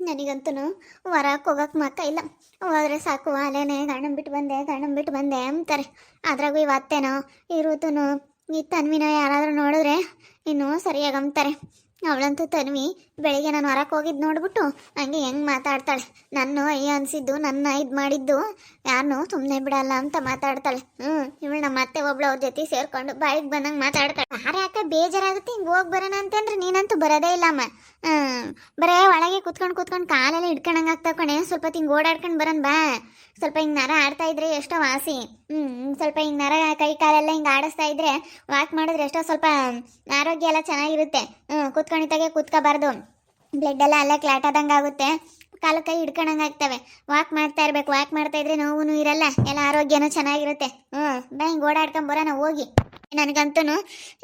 ನನಗಂತೂ ಹೊರಕ್ಕೆ ಹೋಗಕ್ಕೆ ಮಕ್ಕ ಇಲ್ಲ. ಹೋದ್ರೆ ಸಾಕು ಅಲ್ಲೇನೆ ಗಂಡನ್ ಬಿಟ್ಟು ಬಂದೆ ಅಂತಾರೆ. ಅದ್ರಾಗೂ ಇವತ್ತೇನೋ ಈ ಋತುನು ಈ ತನ್ವಿನ ಯಾರಾದರೂ ನೋಡಿದ್ರೆ ಇನ್ನೂ ಸರಿಯಾಗಿ ಅಂತಾರೆ. ಅವಳಂತೂ ತನ್ವಿ ಬೆಳಿಗ್ಗೆ ನಾನು ಹೊರಕ್ಕೆ ಹೋಗಿದ್ದು ನೋಡ್ಬಿಟ್ಟು ಹಂಗೆ ಹೆಂಗೆ ಮಾತಾಡ್ತಾಳೆ. ನನ್ನ ಅಯ್ಯ ಅನಿಸಿದ್ದು ನನ್ನ ಇದು ಮಾಡಿದ್ದು ಯಾರನ್ನೂ ಸುಮ್ಮನೆ ಬಿಡಲ್ಲ ಅಂತ ಮಾತಾಡ್ತಾಳೆ. ಇವಳು ನಮ್ಮ ಅತ್ತೆ ಒಬ್ಳು ಅವ್ರ ಜೊತೆ ಸೇರ್ಕೊಂಡು ಬಾಯಿಗೆ ಬಂದಂಗೆ ಮಾತಾಡ್ತಾಳೆ. ಯಾಕೆ ಬೇಜಾರಾಗುತ್ತೆ ಹಿಂಗೆ ಹೋಗಿ ಬರೋಣ ಅಂತಂದ್ರೆ ನೀನಂತೂ ಬರೋದೇ ಇಲ್ಲಮ್ಮ. ಬರೇ ಒಳಗೆ ಕುತ್ಕೊಂಡು ಕಾಲೆಲ್ಲ ಹಿಡ್ಕೊಂಡಂಗೆ ಆಗ್ತಾವ ಕಣೆ. ಸ್ವಲ್ಪ ಹಿಂಗೆ ಓಡಾಡ್ಕೊಂಡು ಬರೋಣ ಬಾ. ಸ್ವಲ್ಪ ಹಿಂಗೆ ನರ ಆಡ್ತಾ ಇದ್ರೆ ಎಷ್ಟೋ ವಾಸಿ. ಸ್ವಲ್ಪ ಹಿಂಗೆ ನರ ಕೈ ಕಾಲೆಲ್ಲ ಹಿಂಗೆ ಆಡಿಸ್ತಾ ಇದ್ರೆ ವಾಕ್ ಮಾಡಿದ್ರೆ ಎಷ್ಟೋ ಸ್ವಲ್ಪ ಆರೋಗ್ಯ ಎಲ್ಲ ಚೆನ್ನಾಗಿರುತ್ತೆ. ಕುತ್ಕೊಂಡಿದ್ದಾಗೆ ಕುತ್ಕೋಬಾರ್ದು. ಬ್ಲಡ್ ಎಲ್ಲ ಅಲ್ಲೇ ಕ್ಲಾಟ್ ಆದಂಗೆ ಆಗುತ್ತೆ. ಕಾಲು ಕೈ ಹಿಡ್ಕೊಂಡಂಗೆ ಆಗ್ತವೆ. ವಾಕ್ ಮಾಡ್ತಾ ಇರ್ಬೇಕು. ವಾಕ್ ಮಾಡ್ತಾ ಇದ್ರೆ ನೋವು ಇರಲ್ಲ, ಎಲ್ಲ ಆರೋಗ್ಯನೂ ಚೆನ್ನಾಗಿರುತ್ತೆ. ಬಾ ಹಿಂಗೆ ಓಡಾಡ್ಕೊಂಡು ಬರೋಣ ಹೋಗಿ. ನನಗಂತೂ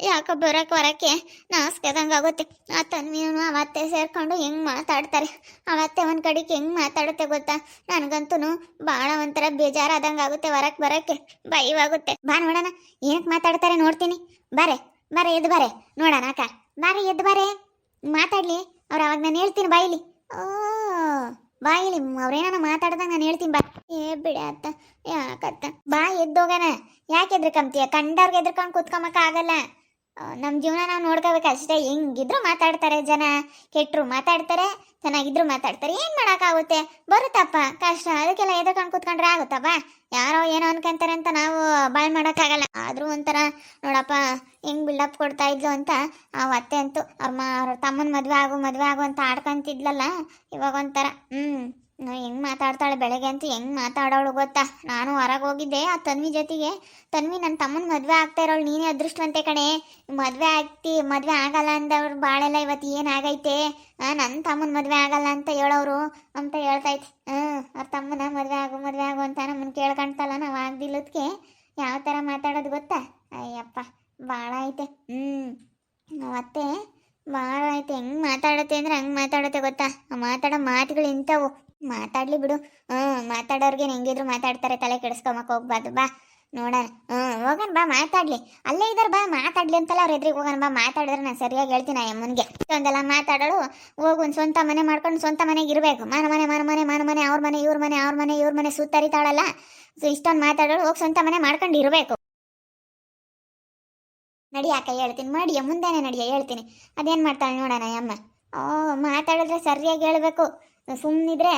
ಯಾಕೋ ಹೊರಕ್ಕೆ ನಾಸ್ಕದಂಗೆ ಆಗುತ್ತೆ. ಆ ತನ್ವಿನೂ ಅವತ್ತೆ ಸೇರ್ಕೊಂಡು ಹೆಂಗೆ ಮಾತಾಡ್ತಾರೆ. ಅವತ್ತೆ ಒಂದು ಕಡೆಗೆ ಹೆಂಗೆ ಮಾತಾಡುತ್ತೆ ಗೊತ್ತಾ. ನನಗಂತೂ ಭಾಳ ಒಂಥರ ಬೇಜಾರಾದಂಗೆ ಆಗುತ್ತೆ. ಹೊರಕ್ಕೆ ಬರೋಕ್ಕೆ ಭಯವಾಗುತ್ತೆ. ಬಾ ನೋಡೋಣ ಏನಕ್ಕೆ ಮಾತಾಡ್ತಾರೆ ನೋಡ್ತೀನಿ. ಬಾರೆ ಎದ್ದು ಬಾರೆ ನೋಡೋಣ ಅಕ್ಕ. ಬಾರೆ ಎದ್ದು ಬಾರೆ ಮಾತಾಡಲಿ. ಅವ್ರು ಅವಾಗ ನಾನು ಹೇಳ್ತೀನಿ ಬಾಯಿಲಿ. ಓ ಬಾಯಿಲಿ ಅವ್ರೇನ ಮಾತಾಡ್ದಂಗೆ ನಾನು ಹೇಳ್ತೀನಿ ಬಾ. ಬಿಡ ಅತ್ತ ಯಾಕತ್ತ. ಬಾ ಎದ್ದೋಗಣ. ಯಾಕೆ ಎದ್ರಕಂತೀಯ? ಕಂಡವ್ರಿಗೆ ಎದ್ರಕೊಂಡು ಕೂತ್ಕೊಂಬಕ್ಕ ಆಗಲ್ಲ. ನಮ್ಮ ಜೀವನ ನಾವು ನೋಡ್ಕೋಬೇಕು ಅಷ್ಟೇ. ಹೆಂಗಿದ್ರು ಮಾತಾಡ್ತಾರೆ ಜನ. ಕೆಟ್ಟರು ಮಾತಾಡ್ತಾರೆ, ಚೆನ್ನಾಗಿದ್ರು ಮಾತಾಡ್ತಾರೆ. ಏನು ಮಾಡೋಕ್ಕಾಗುತ್ತೆ? ಬರುತ್ತಪ್ಪ ಕಷ್ಟ. ಅದಕ್ಕೆಲ್ಲ ಎದ್ರಕೊಂಡು ಕೂತ್ಕೊಂಡ್ರೆ ಆಗುತ್ತಪ್ಪ. ಯಾರೋ ಏನೋ ಅನ್ಕೊಂತಾರೆ ಅಂತ ನಾವು ಬಾಳ್ ಮಾಡೋಕ್ಕಾಗಲ್ಲ. ಆದರೂ ಒಂಥರ ನೋಡಪ್ಪ ಹೆಂಗೆ ಬಿಲ್ಡಪ್ ಕೊಡ್ತಾ ಇದ್ಲು ಅಂತ. ಆ ಅತ್ತೆ ಅಂತೂ ಅವ್ರ ತಮ್ಮನ ಮದುವೆ ಆಗು ಅಂತ ಆಡ್ಕೊಂತಿದ್ಲಲ್ಲ. ಇವಾಗ ಒಂಥರ ಹೆಂಗೆ ಮಾತಾಡ್ತಾಳೆ. ಬೆಳಗ್ಗೆ ಅಂತೂ ಹೆಂಗೆ ಮಾತಾಡೋಳು ಗೊತ್ತಾ. ನಾನು ಹೊರಗೆ ಹೋಗಿದ್ದೆ ಆ ತನ್ವಿ ಜೊತೆಗೆ. ತನ್ವಿ ನನ್ನ ತಮ್ಮನ ಮದುವೆ ಆಗ್ತಾ ಇರೋಳು. ನೀನೇ ಅದೃಷ್ಟವಂತೆ ಕಣೆ. ಮದುವೆ ಆಗಲ್ಲ ಅಂದವ್ರು ಬಾಳೆಲ್ಲ ಇವತ್ತು ಏನಾಗೈತೆ. ನನ್ನ ತಮ್ಮನ ಮದುವೆ ಆಗಲ್ಲ ಅಂತ ಹೇಳೋರು ಅಂತ ಹೇಳ್ತೈತೆ. ಅವ್ರ ತಮ್ಮನ ಮದುವೆ ಆಗು ಅಂತ ನಮ್ಮನ್ನು ಕೇಳ್ಕೊಂತಲ್ಲ. ನಾವು ಆಗ್ದಿಲ್ಲದಕ್ಕೆ ಯಾವ ಥರ ಮಾತಾಡೋದು ಗೊತ್ತಾ. ಅಯ್ಯಪ್ಪ ಭಾಳ ಐತೆ. ಅವತ್ತೆ ಭಾಳ ಐತೆ. ಹೆಂಗೆ ಮಾತಾಡತ್ತೆ ಅಂದರೆ ಹಂಗೆ ಮಾತಾಡತ್ತೆ ಗೊತ್ತಾ. ಮಾತಾಡೋ ಮಾತುಗಳು ಇಂಥವು. ಮಾತಾಡ್ಲಿ ಬಿಡು. ಮಾತಾಡೋರ್ಗೆ ಹೆಂಗಿದ್ರು ಮಾತಾಡ್ತಾರೆ. ತಲೆ ಕೆಡಿಸ್ಕೊಂಬಕ್ಕೆ ಹೋಗ್ಬಾರ್ದು. ಬಾ ನೋಡೋಣ. ಹೋಗೋಣ ಬಾ ಮಾತಾಡ್ಲಿ. ಅಲ್ಲೇ ಇದ್ದಾರೆ ಬಾ ಮಾತಾಡ್ಲಿ ಅಂತಲ್ಲ. ಅವ್ರ ಎದ್ರಿಗೆ ಹೋಗೋಣ ಬಾ. ಮಾತಾಡಿದ್ರೆ ನಾನು ಸರಿಯಾಗಿ ಹೇಳ್ತೀನಿ ಅಮ್ಮನಿಗೆ. ಒಂದೆಲ್ಲ ಮಾತಾಡೋಳು ಹೋಗು. ಒಂದು ಸ್ವಂತ ಮನೆ ಮಾಡ್ಕೊಂಡು ಸ್ವಂತ ಮನೆಗೆ ಇರಬೇಕು. ಮನೆ ಅವ್ರ ಮನೆ ಇವ್ರ ಮನೆ ಸುತ್ತರಿತಾಳಲ್ಲ. ಇಷ್ಟೊಂದು ಮಾತಾಡೋಳು ಹೋಗಿ ಸ್ವಂತ ಮನೆ ಮಾಡ್ಕೊಂಡು ಇರಬೇಕು. ನಡಿ ಅಕ್ಕ ಹೇಳ್ತೀನಿ. ಮಾಡಿಯ ಮುಂದೆನೇ ನಡಿಯ ಹೇಳ್ತೀನಿ. ಅದೇನು ಮಾಡ್ತಾಳೆ ನೋಡೋಣ ಅಮ್ಮ. ಮಾತಾಡಿದ್ರೆ ಸರಿಯಾಗಿ ಹೇಳ್ಬೇಕು. ಸುಮ್ಮನಿದ್ರೆ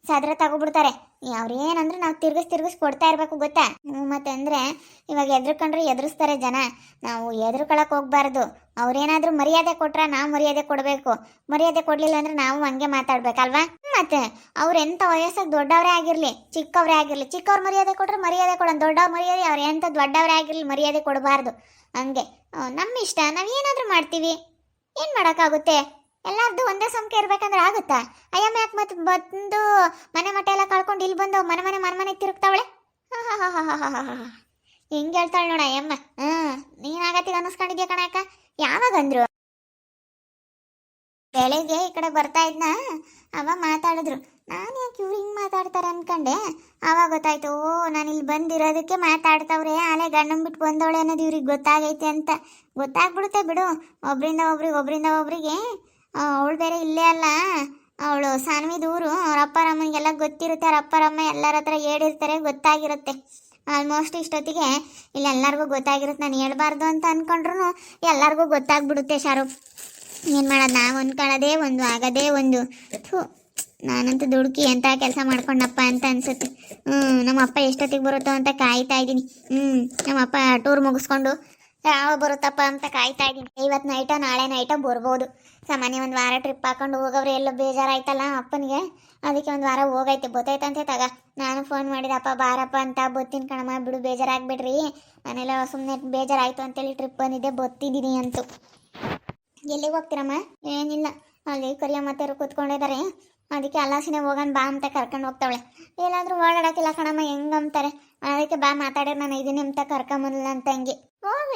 ಸದ್ರ ತಗೊಬಿಡ್ತಾರೆ. ಅವ್ರು ಏನಂದ್ರೆ ನಾವು ತಿರ್ಗಿಸ್ ಕೊಡ್ತಾ ಇರಬೇಕು ಗೊತ್ತಾ. ಮತ್ತೆ ಅಂದರೆ ಇವಾಗ ಎದ್ರುಕೊಂಡ್ರೆ ಎದುರಿಸ್ತಾರೆ ಜನ. ನಾವು ಎದುರ್ಕೊಳಕ್ಕೆ ಹೋಗ್ಬಾರ್ದು. ಅವ್ರೇನಾದರೂ ಮರ್ಯಾದೆ ಕೊಟ್ರೆ ನಾವು ಮರ್ಯಾದೆ ಕೊಡಬೇಕು. ಮರ್ಯಾದೆ ಕೊಡಲಿಲ್ಲ ಅಂದರೆ ನಾವು ಹಂಗೆ ಮಾತಾಡ್ಬೇಕಲ್ವಾ. ಮತ್ತೆ ಅವ್ರು ಎಂಥ ವಯಸ್ಸಾಗಿ ದೊಡ್ಡವರೇ ಆಗಿರಲಿ ಚಿಕ್ಕವರೇ ಆಗಿರಲಿ, ಚಿಕ್ಕವ್ರು ಮರ್ಯಾದೆ ಕೊಟ್ಟರೆ ಮರ್ಯಾದೆ ಕೊಡೋಣ. ದೊಡ್ಡವ್ರ ಮರ್ಯಾದೆ ಅವ್ರು ಎಂಥ ದೊಡ್ಡವರೇ ಆಗಿರಲಿ ಮರ್ಯಾದೆ ಕೊಡಬಾರ್ದು. ಹಂಗೆ ನಮ್ಮ ಇಷ್ಟ. ನಾವು ಏನಾದರೂ ಮಾಡ್ತೀವಿ. ಏನು ಮಾಡೋಕ್ಕಾಗುತ್ತೆ? ಎಲ್ಲಾರ್ದು ಒಂದೇ ಸಂಖ್ಯೆ ಇರ್ಬೇಕಂದ್ರೆ ಆಗುತ್ತಾ? ಅಯ್ಯಮ್ಮ ಯಾಕೆ ಮತ್ತೆ ಬಂದು ಮನೆ ಮಠ ಎಲ್ಲ ಕಳ್ಕೊಂಡು ಇಲ್ಲಿ ಬಂದು ಮನೆ ತಿರುಗ್ತಾವಳೆ. ಹೆಂಗೆ ಹೇಳ್ತಾಳೆ ನೋಡ ಅಯ್ಯಮ್ಮ. ನೀನಾಗತ್ತಿಗೆ ಅನ್ನಿಸ್ಕೊಂಡಿದ್ಯಾ ಕಣಕ್ಕ. ಯಾವಾಗ ಅಂದ್ರು? ಬೆಳಿಗ್ಗೆ ಈ ಕಡೆ ಬರ್ತಾ ಇದ್ನ ಅವ ಮಾತಾಡಿದ್ರು. ನಾನು ಯಾಕೆ ಇವ್ರು ಹಿಂಗೆ ಮಾತಾಡ್ತಾರೆ ಅನ್ಕೊಂಡೆ. ಆವಾಗ ಗೊತ್ತಾಯ್ತು. ನಾನು ಇಲ್ಲಿ ಬಂದಿರೋದಕ್ಕೆ ಮಾತಾಡ್ತಾವ್ರೆ. ಆಲೆ ಗಂಡನ್ ಬಿಟ್ಟು ಬಂದವಳೆ ಅನ್ನೋದು ಇವ್ರಿಗೆ ಗೊತ್ತಾಗೈತೆ ಅಂತ. ಗೊತ್ತಾಗ್ಬಿಡುತ್ತೆ ಬಿಡು. ಒಬ್ರಿಂದ ಒಬ್ರಿಗೆ ಅವಳು ಬೇರೆ ಇಲ್ಲೇ ಅಲ್ಲ. ಅವಳು ಸಾನ್ವಿ ದೂರು. ಅವ್ರ ಅಪ್ಪರಮ್ಮನಿಗೆಲ್ಲ ಗೊತ್ತಿರುತ್ತೆ. ಅವ್ರ ಅಪ್ಪರಮ್ಮ ಎಲ್ಲರ ಹತ್ರ ಹೇಳಿರ್ತಾರೆ. ಗೊತ್ತಾಗಿರುತ್ತೆ ಆಲ್ಮೋಸ್ಟ್. ಇಷ್ಟೊತ್ತಿಗೆ ಇಲ್ಲಿ ಎಲ್ಲರಿಗೂ ಗೊತ್ತಾಗಿರುತ್ತೆ. ನಾನು ಹೇಳ್ಬಾರ್ದು ಅಂತ ಅಂದ್ಕೊಂಡ್ರು ಎಲ್ಲರಿಗೂ ಗೊತ್ತಾಗ್ಬಿಡುತ್ತೆ. ಶಾರುಖ್ ಏನು ಮಾಡೋದು. ನಾವು ಅಂದ್ಕೊಳ್ಳೋದೇ ಒಂದು ಆಗೋದೇ ಒಂದು. ನಾನಂತೂ ದುಡುಕಿ ಎಂಥ ಕೆಲಸ ಮಾಡ್ಕೊಂಡಪ್ಪ ಅಂತ ಅನ್ಸುತ್ತೆ. ನಮ್ಮಪ್ಪ ಎಷ್ಟೊತ್ತಿಗೆ ಬರುತ್ತೋ ಅಂತ ಕಾಯ್ತಾ ಇದ್ದೀನಿ. ನಮ್ಮಪ್ಪ ಟೂರ್ ಮುಗಿಸ್ಕೊಂಡು ಯಾವಾಗ ಬರುತ್ತಪ್ಪ ಅಂತ ಕಾಯ್ತಾ ಇದ್ದೀನಿ. ಇವತ್ತು ನೈಟೋ ನಾಳೆ ನೈಟೋ ಬರ್ಬೋದು. ಸಾಮಾನ್ಯ ಒಂದು ವಾರ ಟ್ರಿಪ್ ಹಾಕೊಂಡು ಹೋಗೋವ್ರೆ. ಎಲ್ಲೋ ಬೇಜಾರಾಯ್ತಲ್ಲ ಅಪ್ಪನಿಗೆ. ಅದಕ್ಕೆ ಒಂದು ವಾರ ಹೋಗೈತೆ. ಗೊತ್ತಾಯ್ತಂತೆ ತಗ. ನಾನು ಫೋನ್ ಮಾಡಿದಪ್ಪ ಬಾರಪ್ಪ ಅಂತ. ಬತ್ತೀನಿ ಕಣಮ್ಮ ಬಿಡು ಬೇಜಾರಾಗ್ಬಿಡ್ರಿ. ನಾನೆಲ್ಲ ಸುಮ್ಮನೆ ಬೇಜಾರಾಯಿತು ಅಂತೇಳಿ ಟ್ರಿಪ್ ಬಂದಿದ್ದೆ. ಬತ್ತಿದ್ದೀನಿ ಅಂತೂ. ಎಲ್ಲಿಗೆ ಹೋಗ್ತೀರಮ್ಮ? ಏನಿಲ್ಲ, ಅಲ್ಲಿ ಕರಿಯಮ್ಮತ್ತರು ಕೂತ್ಕೊಂಡಿದ್ದಾರೆ. ಅದಕ್ಕೆ ಅಲ್ಲಾಸಿನೇ ಹೋಗೋಣ ಬಾ ಅಂತ ಕರ್ಕೊಂಡು ಹೋಗ್ತಾವಳೆ. ಎಲ್ಲಾದರೂ ಓಡಾಡೋಕ್ಕಿಲ್ಲ ಕಣಮ್ಮ ಹೆಂಗಂತಾರೆ. ಅದಕ್ಕೆ ಬಾ ಮಾತಾಡೋರು ನಾನು ಇದೀನಿ ಅಂತ ಕರ್ಕೊಂಬಲ್ಲ ಅಂತ ಹಂಗೆ.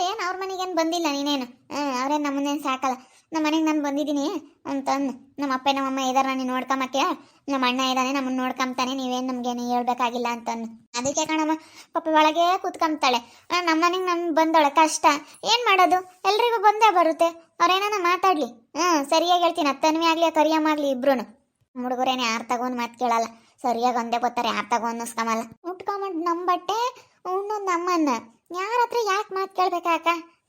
ಏನು ಅವ್ರ ಮನೆಗೇನು ಬಂದಿಲ್ಲ ನೀನೇನು. ಅವ್ರೇನು ನಮ್ಮನ್ನೇನು ಸಾಕಲ್ಲ. ನಮ್ಮ ಮನೆಗೆ ನಾನು ಬಂದಿದ್ದೀನಿ ಅಂತಂದು. ನಮ್ಮ ಅಪ್ಪ ನಮ್ಮಮ್ಮ ಇದಾರೆ ನಾನು ನೋಡ್ಕೊಂಬಕ್ಕೆ. ನಮ್ಮ ಅಣ್ಣ ಇದ್ದಾನೆ ನಮ್ಮನ್ನು ನೋಡ್ಕೊಂತಾನೆ. ನೀವೇನು ನಮಗೇನು ಹೇಳ್ಬೇಕಾಗಿಲ್ಲ ಅಂತಂದು. ಅದಕ್ಕೆ ಕಣಮ್ಮ ಪಾಪ ಒಳಗೆ ಕೂತ್ಕೊಂತಾಳೆ. ನಮ್ಮ ಮನೆಗೆ ನಾನು ಬಂದವಳೆ ಕಷ್ಟ. ಏನು ಮಾಡೋದು? ಎಲ್ರಿಗೂ ಬಂದೇ ಬರುತ್ತೆ. ಅವ್ರೇನ ಮಾತಾಡಲಿ. ಸರಿಯಾಗಿ ಹೇಳ್ತೀನಿ. ಅತ್ತನ್ವಿ ಆಗಲಿ ಕರಿಯಮ್ಮ ಆಗಲಿ ಇಬ್ರು ಹುಡುಗರೇನು ಯಾರು ತಗೊಂಡು ಮಾತು ಕೇಳಲ್ಲ, ಸರಿಯಾಗಿ ಒಂದೇ ಗೊತ್ತಾರೆ, ಯಾರು ತಗೋ ಅನ್ನಿಸ್ಕೊಂಬಲ್ಲ. ಉಟ್ಕೊಂಬಂದು ನಮ್ಮ ಬಟ್ಟೆ ಉಣ್ಣೋದು ನಮ್ಮನ್ನ, ಯಾರ ಹತ್ರ ಯಾಕೆ ಮಾತು ಕೇಳ್ಬೇಕಾಕ?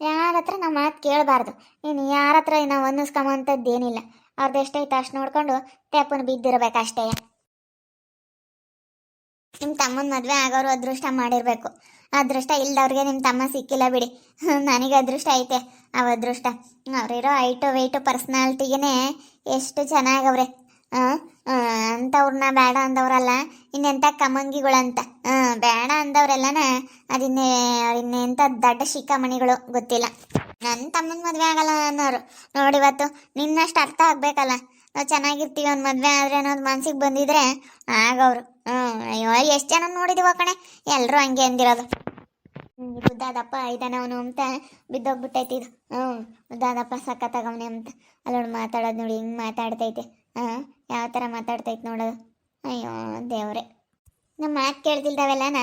ಯಾರ ಹತ್ರ ನಾವು ಮಾತು ಕೇಳಬಾರ್ದು. ಇನ್ನು ಯಾರ ಹತ್ರ ನಾವು ಅನ್ನಿಸ್ಕೊಂಬಂಥದ್ದೇನಿಲ್ಲ. ಅವ್ರದ್ದು ಎಷ್ಟೈತೆ ಅಷ್ಟು ನೋಡ್ಕೊಂಡು ತೆಪ್ಪನ ಬಿದ್ದಿರ್ಬೇಕಷ್ಟೇ. ನಿಮ್ಮ ತಮ್ಮನ ಮದುವೆ ಆಗೋರು ಅದೃಷ್ಟ ಮಾಡಿರಬೇಕು. ಅದೃಷ್ಟ ಇಲ್ದವ್ರಿಗೆ ನಿಮ್ಮ ತಮ್ಮ ಸಿಕ್ಕಿಲ್ಲ ಬಿಡಿ. ನನಗೆ ಅದೃಷ್ಟ ಐತೆ. ಅವ ಅದೃಷ್ಟ ಅವರಿರೋ ಹೈಟು ವೆಯ್ಟು ಪರ್ಸ್ನಾಲಿಟಿಗೆ ಎಷ್ಟು ಚೆನ್ನಾಗವ್ರೆ. ಅಂಥವ್ರನ್ನ ಬೇಡ ಅಂದವ್ರಲ್ಲ, ಇನ್ನೆಂಥ ಕಮಂಗಿಗಳಂತ. ಬೇಡ ಅಂದವ್ರೆಲ್ಲನ ಇನ್ನೆಂಥ ದಡ್ಡ ಶಿಖಾಮಣಿಗಳು ಗೊತ್ತಿಲ್ಲ. ನನ್ನ ತಮ್ಮನ ಮದುವೆ ಆಗಲ್ಲ ಅನ್ನೋರು ನೋಡಿವತ್ತು ನಿನ್ನಷ್ಟು ಅರ್ಥ ಆಗ್ಬೇಕಲ್ಲ. ನಾವು ಚೆನ್ನಾಗಿರ್ತೀವಿ ಒಂದು ಮದುವೆ ಆದರೆ ಅನ್ನೋದು ಮನ್ಸಿಗೆ ಬಂದಿದ್ರೆ ಆಗವ್ರು. ಅಯ್ಯೋ ಎಷ್ಟು ಜನ ನೋಡಿದೀವ ಕಣೆ, ಎಲ್ಲರೂ ಹಂಗೆ ಅಂದಿರೋದು. ಉದ್ದಾದಪ್ಪ ಇದ್ದಾನೆ ಅವನು ಅಂತ ಬಿದ್ದೋಗ್ಬಿಟ್ಟೈತಿ ಇದು. ಉದ್ದಾದಪ್ಪ ಸಖತ್ತಾಗವನೆ ಅಂತ ಅಲ್ಲೋಡು ಮಾತಾಡೋದು ನೋಡಿ, ಹಿಂಗೆ ಮಾತಾಡ್ತೈತೆ. ಯಾವ ಥರ ಮಾತಾಡ್ತೈತೆ ನೋಡೋದು. ಅಯ್ಯೋ ದೇವ್ರೆ, ನಮ್ಮ ಮಾತು ಕೇಳ್ತಿಲ್ದವೆಲ್ಲನ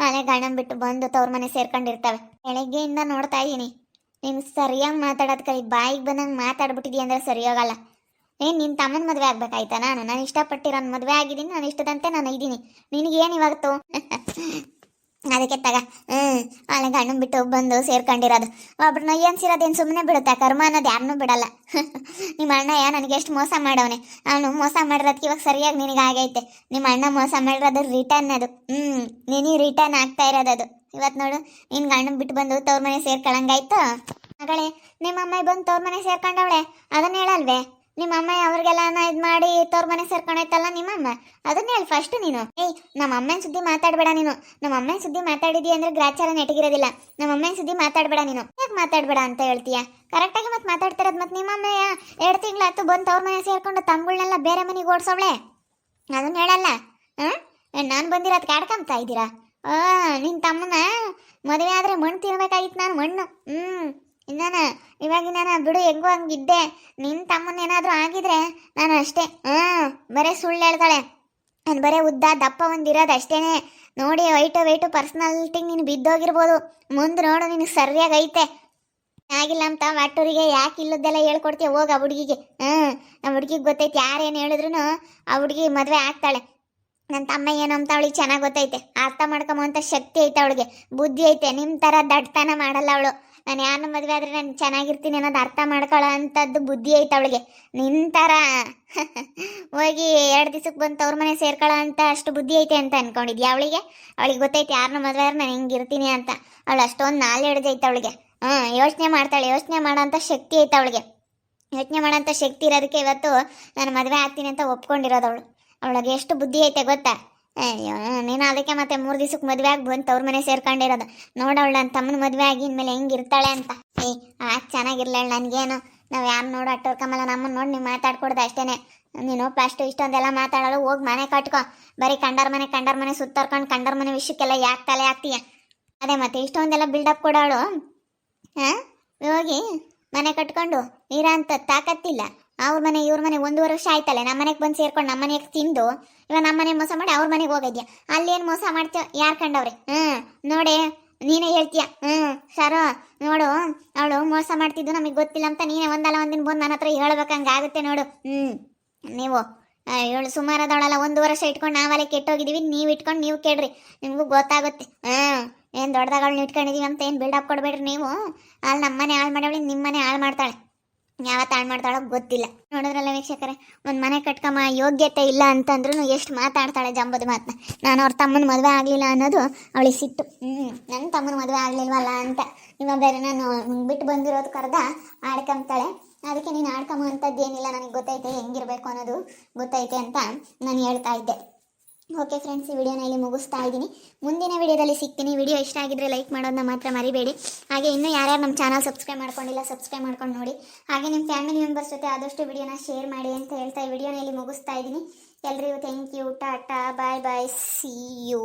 ಅಲೆ ಗಂಡನ ಬಿಟ್ಟು ಬಂದು ತವ್ರ ಮನೆ ಸೇರ್ಕೊಂಡಿರ್ತವೆ. ಬೆಳಗ್ಗೆಯಿಂದ ನೋಡ್ತಾ ಇದ್ದೀನಿ, ನೀನು ಸರಿಯಾಗಿ ಮಾತಾಡೋದು ಕೈ, ಬಾಯಿಗೆ ಬಂದಂಗೆ ಮಾತಾಡ್ಬಿಟ್ಟಿದೀಯ ಅಂದರೆ ಸರಿಯಾಗಲ್ಲ. ನಿನ್ನ ತಮ್ಮನ ಮದುವೆ ಆಗ್ಬೇಕಾಯ್ತಾ? ನಾನು ಇಷ್ಟಪಟ್ಟಿರೋ ಮದುವೆ ಆಗಿದ್ದೀನಿ, ನಾನು ಇಷ್ಟದಂತೆ ನಾನು ಇದ್ದೀನಿ. ನಿನಗೇನು ಇವತ್ತು? ಅದಕ್ಕೆ ತಗ ಅಲ್ಲ ಗಂಡನ ಬಿಟ್ಟು ಬಂದು ಸೇರ್ಕೊಂಡಿರೋದು. ಒಬ್ರನ್ನ ಏನ್ಸಿರೋದೇನು ಸುಮ್ಮನೆ ಬಿಡುತ್ತೆ, ಕರ್ಮ ಅನ್ನೋದು ಯಾರನ್ನೂ ಬಿಡಲ್ಲ. ನಿಮ್ಮ ಅಣ್ಣಯ್ಯ ನನಗೆ ಎಷ್ಟು ಮೋಸ ಮಾಡವನೆ. ಅವನು ಮೋಸ ಮಾಡಿರೋದಕ್ಕೆ ಇವಾಗ ಸರಿಯಾಗಿ ನಿನಗೆ ಆಗೈತೆ. ನಿಮ್ಮ ಅಣ್ಣ ಮೋಸ ಮಾಡಿರೋದು ರಿಟರ್ನ್ ಅದು. ನಿನಗೆ ರಿಟರ್ನ್ ಆಗ್ತಾ ಇರೋದು ಅದು. ಇವತ್ತು ನೋಡು, ನಿನ್ನ ಗಂಡನ ಬಿಟ್ಟು ಬಂದು ತವ್ರ ಮನೆ ಸೇರ್ಕೊಳ್ಳಂಗಾಯ್ತು. ಮಗಳೇ, ನಿಮ್ಮ ಅಮ್ಮ ಬಂದು ತವ್ರ ಮನೆ ಸೇರ್ಕೊಂಡವಳೆ, ಅದನ್ನ ಹೇಳಲ್ವೇ? ನಿಮ್ಮ ಅಮ್ಮ ಅವ್ರಿಗೆಲ್ಲ ಇದು ಮಾಡಿ ತವ್ರ ಮನೆ ಸೇರ್ಕೊಂಡೈತಲ್ಲ ನಿಮ್ಮಮ್ಮ, ಅದನ್ನ ಹೇಳಿ ಫಸ್ಟ್ ನೀನು. ನಮ್ಮ ಅಮ್ಮನ ಸುದ್ದಿ ಮಾತಾಡಬೇಡ ನೀನು. ನಮ್ಮ ಅಮ್ಮನ ಸುದ್ದಿ ಮಾತಾಡಿದಿ ಅಂದ್ರೆ ಗ್ರಾಚಾರ ನೆಟಗಿರೋದಿಲ್ಲ. ನಮ್ಮ ಅಮ್ಮನ ಸುದ್ದಿ ಮಾತಾಡಬೇಡ ನೀನು. ಯಾಕೆ ಮಾತಾಡಬೇಡ ಅಂತ ಹೇಳ್ತೀಯ? ಕರೆಕ್ಟಾಗಿ ಮತ್ತೆ ಮಾತಾಡ್ತಿರೋದು. ಮತ್ತೆ ನಿಮ್ಮ ಅಮ್ಮ 2 ತಿಂಗಳಾಯ್ತು ಬಂದು ತವ್ರ ಮನೆ ಸೇರ್ಕೊಂಡು ತಮ್ಗಳನ್ನೆಲ್ಲ ಬೇರೆ ಮನೆಗೆ ಓಡಿಸೋವಳೆ, ಅದನ್ನ ಹೇಳಲ್ಲ. ನಾನು ಬಂದಿರೋದು ಕಾಡ್ಕೊಂಬ್ತಾ ಇದ್ದೀರಾ? ನಿನ್ನ ತಮ್ಮನ ಮದುವೆ ಆದರೆ ಮಣ್ಣು ತಿನ್ಬೇಕಾಗಿತ್ತು ನಾನು, ಮಣ್ಣು. ಇವಾಗಿನ ಬಿಡು, ಹೆಂಗೋ ಹಂಗಿದ್ದೆ. ನಿನ್ನ ತಮ್ಮನ ಏನಾದರೂ ಆಗಿದ್ರೆ ನಾನು ಅಷ್ಟೇ. ಬರೀ ಸುಳ್ಳು ಹೇಳ್ತಾಳೆ. ನಾನು ಬರೀ ಉದ್ದ ದಪ್ಪ ಒಂದಿರೋದು ಅಷ್ಟೇನೆ. ನೋಡಿ ವೆಯ್ಟು ಪರ್ಸ್ನಾಲಿಟಿಗೆ ನೀನು ಬಿದ್ದೋಗಿರ್ಬೋದು. ಮುಂದೆ ನೋಡು ನಿನಗೆ ಸರಿಯಾಗಿ ಐತೆ. ಆಗಿಲ್ಲ ಅಂತ ವಾಟೂರಿಗೆ ಯಾಕೆ ಇಲ್ಲದೆಲ್ಲ ಹೇಳ್ಕೊಡ್ತೀಯ? ಹೋಗಿ ಆ ಹುಡುಗಿಗೆ. ಆ ಹುಡುಗಿಗೆ ಗೊತ್ತೈತೆ, ಯಾರೇನು ಹೇಳಿದ್ರು ಆ ಹುಡುಗಿ ಮದುವೆ ಆಗ್ತಾಳೆ. ನನ್ನ ತಮ್ಮ ಏನು ಅಂತ ಅವಳಿಗೆ ಚೆನ್ನಾಗಿ ಗೊತ್ತೈತೆ. ಅರ್ಥ ಮಾಡ್ಕೊಂಬಂತ ಶಕ್ತಿ ಐತೆ ಅವಳಿಗೆ, ಬುದ್ಧಿ ಐತೆ. ನಿಮ್ಮ ಥರ ದಡ್ತನ ಮಾಡಲ್ಲ ಅವಳು. ನಾನು ಯಾರನ್ನ ಮದುವೆ ಆದರೆ ನಾನು ಚೆನ್ನಾಗಿರ್ತೀನಿ ಅನ್ನೋದು ಅರ್ಥ ಮಾಡ್ಕೊಳ್ಳೋ ಅಂಥದ್ದು ಬುದ್ಧಿ ಐತೆ ಅವಳಿಗೆ. ನಿನ್ನ ಥರ ಹೋಗಿ 2 ದಿವಸಕ್ಕೆ ಬಂದು ತವ್ರ ಮನೆ ಸೇರ್ಕೊಳ್ಳೋ ಅಂತ ಅಷ್ಟು ಬುದ್ಧಿ ಐತೆ ಅಂತ ಅಂದ್ಕೊಂಡಿದ್ಯಾ? ಅವಳಿಗೆ ಗೊತ್ತೈತೆ ಯಾರನ್ನ ಮದುವೆ ಆದರೆ ನಾನು ಹಿಂಗಿರ್ತೀನಿ ಅಂತ. ಅವಳು ಅಷ್ಟೊಂದು ನಾಲೆಡ್ಜ್ ಐತೆ ಅವಳಿಗೆ. ಯೋಚನೆ ಮಾಡ್ತಾಳೆ, ಯೋಚನೆ ಮಾಡೋಂಥ ಶಕ್ತಿ ಐತೆ ಅವಳಿಗೆ. ಯೋಚನೆ ಮಾಡೋಂಥ ಶಕ್ತಿ ಇರೋದಕ್ಕೆ ಇವತ್ತು ನಾನು ಮದುವೆ ಆಗ್ತೀನಿ ಅಂತ ಒಪ್ಕೊಂಡಿರೋದು ಅವಳು. ಅವಳಿಗೆ ಎಷ್ಟು ಬುದ್ಧಿ ಐತೆ ಗೊತ್ತಾ? ಅಯ್ಯೋ, ನೀನು ಅದಕ್ಕೆ ಮತ್ತೆ 3 ದಿವಸಕ್ಕೆ ಮದುವೆ ಆಗಿ ಬಂದು ತವ್ರ ಮನೆ ಸೇರ್ಕೊಂಡಿರೋದು. ನೋಡವಳು ನನ್ನ ತಮ್ಮನ ಮದುವೆ ಆಗಿ ಇನ್ಮೇಲೆ ಹೆಂಗಿರ್ತಾಳೆ ಅಂತ. ಚೆನ್ನಾಗಿರ್ಲಳು ನನಗೇನು. ನಾವು ಯಾರು ನೋಡು ಅಟ್ಟೋರ್ಕಮ್ಮಲ್ಲ, ನಮ್ಮನ್ನು ನೋಡಿ ನೀವು ಮಾತಾಡ್ಕೊಡ್ದು ಅಷ್ಟೇ. ನೀನು ಫಸ್ಟ್ ಇಷ್ಟೊಂದೆಲ್ಲ ಮಾತಾಡೋಳು, ಹೋಗಿ ಮನೆ ಕಟ್ಕೊ. ಬರೀ ಕಂಡರ್ ಮನೆ ಸುತ್ತರ್ಕೊಂಡು ಕಂಡರ್ ಮನೆ ವಿಷಯಕ್ಕೆಲ್ಲ ಯಾಕೆ ತಲೆ ಹಾಕ್ತೀಯ? ಅದೇ ಮತ್ತೆ ಇಷ್ಟೊಂದೆಲ್ಲ ಬಿಲ್ಡಪ್ ಕೊಡೋಳು. ಹೋಗಿ ಮನೆ ಕಟ್ಕೊಂಡು ಇರೋ ಅಂತ ತಾಕತ್ತಿಲ್ಲ. ಅವ್ರ ಮನೆ ಇವ್ರ ಮನೆ 1 ವರ್ಷ ಆಯ್ತಲ್ಲ, ನಮ್ಮ ಮನೆಗೆ ಬಂದು ಸೇರ್ಕೊಂಡು ನಮ್ಮ ಮನೆಗೆ ತಿಂದು ಇವಾಗ ನಮ್ಮ ಮನೆ ಮೋಸ ಮಾಡಿ ಅವ್ರ ಮನೆಗೆ ಹೋಗಿದ್ಯಾ? ಅಲ್ಲೇನು ಮೋಸ ಮಾಡ್ತೀವ? ಯಾರು ಕಂಡವ್ರೆ? ನೋಡಿ ನೀನೇ ಹೇಳ್ತೀಯ. ಸರೋ ನೋಡು, ಅವಳು ಮೋಸ ಮಾಡ್ತಿದ್ದು ನಮಗೆ ಗೊತ್ತಿಲ್ಲ ಅಂತ ನೀನೇ ಒಂದಲ್ಲ ಒಂದಿನ ಬಂದು ನನ್ನ ಹತ್ರ ಹೇಳ್ಬೇಕಂಗಾಗುತ್ತೆ ನೋಡು. ನೀವು ಇವಳು ಸುಮಾರದವಳಲ್ಲ, 1 ವರ್ಷ ಇಟ್ಕೊಂಡು ನಾವಲ್ಲೇ ಕೆಟ್ಟೋಗಿದ್ದೀವಿ. ನೀವು ಇಟ್ಕೊಂಡು ನೀವು ಕೇಳ್ರಿ, ನಿಮಗೂ ಗೊತ್ತಾಗುತ್ತೆ. ಏನು ದೊಡ್ಡದಾಗಳು ಇಟ್ಕೊಂಡಿದೀವಿ ಅಂತ ಏನು ಬಿಲ್ಡಪ್ ಕೊಡಬೇಡ್ರಿ ನೀವು. ಅಲ್ಲಿ ನಮ್ಮ ಮನೆ ಹಾಳು ಮಾಡವಳಿ, ನಿಮ್ಮ ಮನೆ ಹಾಳು ಮಾಡ್ತಾಳೆ. ಯಾವತ್ತು ಹಾಳು ಮಾಡ್ತಾಳೋ ಗೊತ್ತಿಲ್ಲ. ನೋಡಿದ್ರಲ್ಲ ವೀಕ್ಷಕರೇ, ಒಂದು ಮನೆ ಕಟ್ಕಮ್ಮ ಯೋಗ್ಯತೆ ಇಲ್ಲ ಅಂತಂದ್ರೂ ಎಷ್ಟು ಮಾತಾಡ್ತಾಳೆ ಜಂಬದ ಮಾತನ್ನ. ನಾನು ಅವ್ರ ತಮ್ಮನ ಮದುವೆ ಆಗಲಿಲ್ಲ ಅನ್ನೋದು ಅವಳಿಗೆ ಸಿಟ್ಟು. ನನ್ನ ತಮ್ಮನ ಮದುವೆ ಆಗಲಿಲ್ವಲ್ಲ ಅಂತ ಇವಾಗ ಬೇರೆ ನಾನು ಬಿಟ್ಟು ಬಂದಿರೋದು ಕರೆದ ಆಡ್ಕೊಂತಾಳೆ. ಅದಕ್ಕೆ ನೀನು ಆಡ್ಕೊಂಬ ಅಂಥದ್ದೇನಿಲ್ಲ, ನನಗೆ ಗೊತ್ತೈತೆ ಹೆಂಗಿರಬೇಕು ಅನ್ನೋದು ಗೊತ್ತೈತೆ ಅಂತ ನಾನು ಹೇಳ್ತಾ ಇದ್ದೆ. ಓಕೆ ಫ್ರೆಂಡ್ಸ್, ಈ ವಿಡಿಯೋನ ಇಲ್ಲಿ ಮುಗಿಸ್ತಾ ಇದ್ದೀನಿ. ಮುಂದಿನ ವಿಡಿಯೋದಲ್ಲಿ ಸಿಗ್ತೀನಿ. ವಿಡಿಯೋ ಇಷ್ಟ ಆಗಿದ್ರೆ ಲೈಕ್ ಮಾಡೋದನ್ನ ಮಾತ್ರ ಮರಿಬೇಡಿ. ಹಾಗೆ ಇನ್ನೂ ಯಾರ್ಯಾರು ನಮ್ಮ ಚಾನಲ್ ಸಬ್ಸ್ಕ್ರೈಬ್ ಮಾಡ್ಕೊಂಡಿಲ್ಲ ಸಬ್ಸ್ಕ್ರೈಬ್ ಮಾಡ್ಕೊಂಡು ನೋಡಿ. ಹಾಗೆ ನಿಮ್ಮ ಫ್ಯಾಮಿಲಿ ಮೆಂಬರ್ಸ್ ಜೊತೆ ಆದಷ್ಟು ವಿಡಿಯೋನ ಶೇರ್ ಮಾಡಿ ಅಂತ ಹೇಳ್ತಾ ಈ ವಿಡಿಯೋನ ಇಲ್ಲಿ ಮುಗಿಸ್ತಾ ಇದ್ದೀನಿ. ಎಲ್ರಿಗೂ thank you, tata, bye bye, see you.